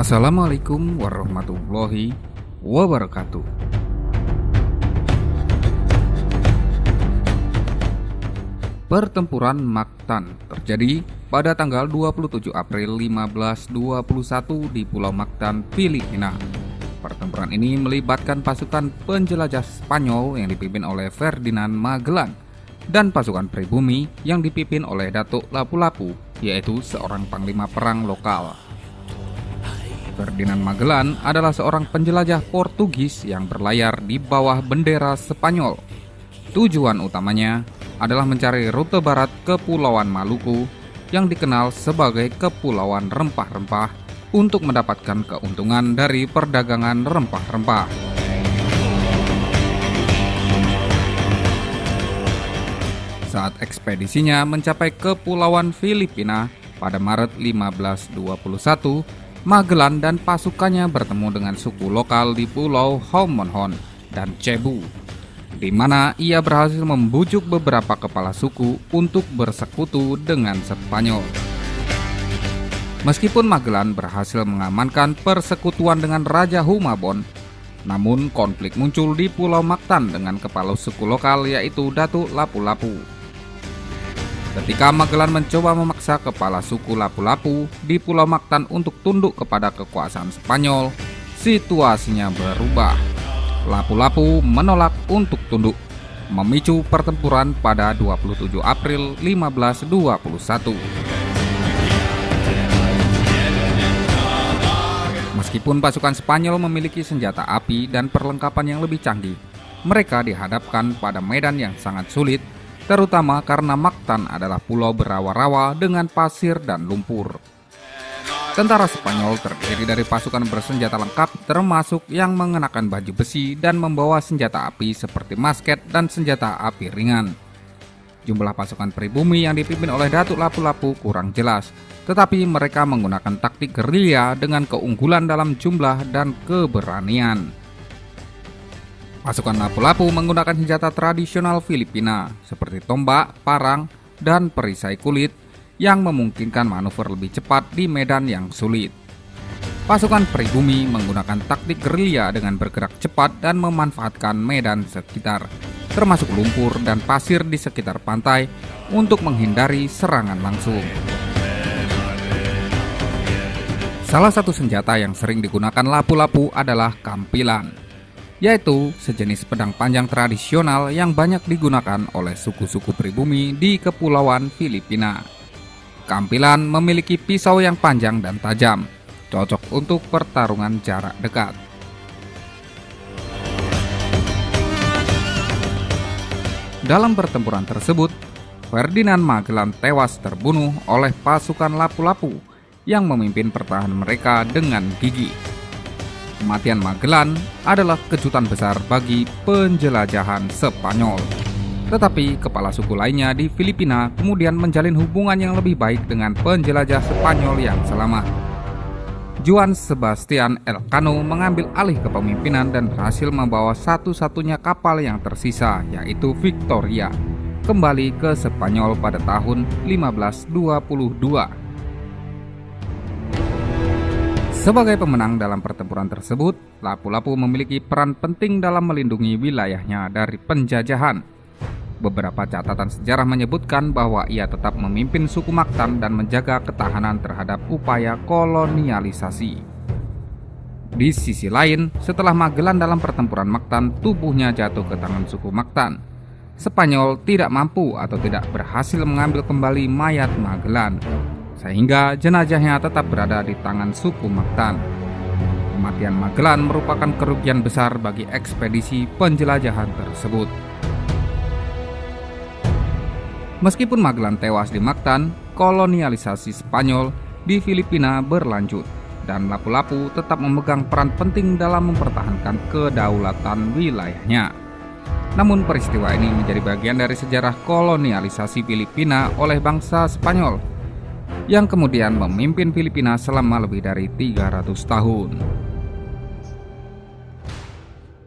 Assalamualaikum warahmatullahi wabarakatuh. Pertempuran Mactan terjadi pada tanggal 27 April 1521 di Pulau Mactan, Filipina. Pertempuran ini melibatkan pasukan penjelajah Spanyol yang dipimpin oleh Ferdinand Magellan dan pasukan pribumi yang dipimpin oleh Datuk Lapu-Lapu, yaitu seorang panglima perang lokal. Ferdinand Magellan adalah seorang penjelajah Portugis yang berlayar di bawah bendera Spanyol. Tujuan utamanya adalah mencari rute barat Kepulauan Maluku yang dikenal sebagai Kepulauan Rempah-Rempah untuk mendapatkan keuntungan dari perdagangan rempah-rempah. Saat ekspedisinya mencapai Kepulauan Filipina pada Maret 1521, Magellan dan pasukannya bertemu dengan suku lokal di Pulau Homonhon dan Cebu, di mana ia berhasil membujuk beberapa kepala suku untuk bersekutu dengan Spanyol. Meskipun Magellan berhasil mengamankan persekutuan dengan Raja Humabon, namun konflik muncul di Pulau Mactan dengan kepala suku lokal yaitu Datuk Lapu-Lapu. Ketika Magellan mencoba memaksa kepala suku Lapu-Lapu di Pulau Mactan untuk tunduk kepada kekuasaan Spanyol, situasinya berubah. Lapu-Lapu menolak untuk tunduk, memicu pertempuran pada 27 April 1521. Meskipun pasukan Spanyol memiliki senjata api dan perlengkapan yang lebih canggih, mereka dihadapkan pada medan yang sangat sulit, terutama karena Mactan adalah pulau berawa-rawa dengan pasir dan lumpur. Tentara Spanyol terdiri dari pasukan bersenjata lengkap termasuk yang mengenakan baju besi dan membawa senjata api seperti musket dan senjata api ringan. Jumlah pasukan pribumi yang dipimpin oleh Datuk Lapu-Lapu kurang jelas, tetapi mereka menggunakan taktik gerilya dengan keunggulan dalam jumlah dan keberanian. Pasukan Lapu-Lapu menggunakan senjata tradisional Filipina seperti tombak, parang, dan perisai kulit yang memungkinkan manuver lebih cepat di medan yang sulit. Pasukan pribumi menggunakan taktik gerilya dengan bergerak cepat dan memanfaatkan medan sekitar, termasuk lumpur dan pasir di sekitar pantai untuk menghindari serangan langsung. Salah satu senjata yang sering digunakan Lapu-Lapu adalah kampilan, yaitu sejenis pedang panjang tradisional yang banyak digunakan oleh suku-suku pribumi di Kepulauan Filipina. Kampilan memiliki pisau yang panjang dan tajam, cocok untuk pertarungan jarak dekat. Dalam pertempuran tersebut, Ferdinand Magellan tewas terbunuh oleh pasukan Lapu-Lapu yang memimpin pertahanan mereka dengan gigih. Kematian Magellan adalah kejutan besar bagi penjelajahan Spanyol. Tetapi kepala suku lainnya di Filipina kemudian menjalin hubungan yang lebih baik dengan penjelajah Spanyol yang selamat. Juan Sebastian Elcano mengambil alih kepemimpinan dan berhasil membawa satu-satunya kapal yang tersisa, yaitu Victoria, kembali ke Spanyol pada tahun 1522. Sebagai pemenang dalam pertempuran tersebut, Lapu-Lapu memiliki peran penting dalam melindungi wilayahnya dari penjajahan. Beberapa catatan sejarah menyebutkan bahwa ia tetap memimpin suku Mactan dan menjaga ketahanan terhadap upaya kolonialisasi. Di sisi lain, setelah Magellan dalam pertempuran Mactan, tubuhnya jatuh ke tangan suku Mactan. Spanyol tidak mampu atau tidak berhasil mengambil kembali mayat Magellan, sehingga jenazahnya tetap berada di tangan suku Mactan. Kematian Magellan merupakan kerugian besar bagi ekspedisi penjelajahan tersebut. Meskipun Magellan tewas di Mactan, kolonialisasi Spanyol di Filipina berlanjut dan Lapu-Lapu tetap memegang peran penting dalam mempertahankan kedaulatan wilayahnya. Namun peristiwa ini menjadi bagian dari sejarah kolonialisasi Filipina oleh bangsa Spanyol yang kemudian memimpin Filipina selama lebih dari 300 tahun.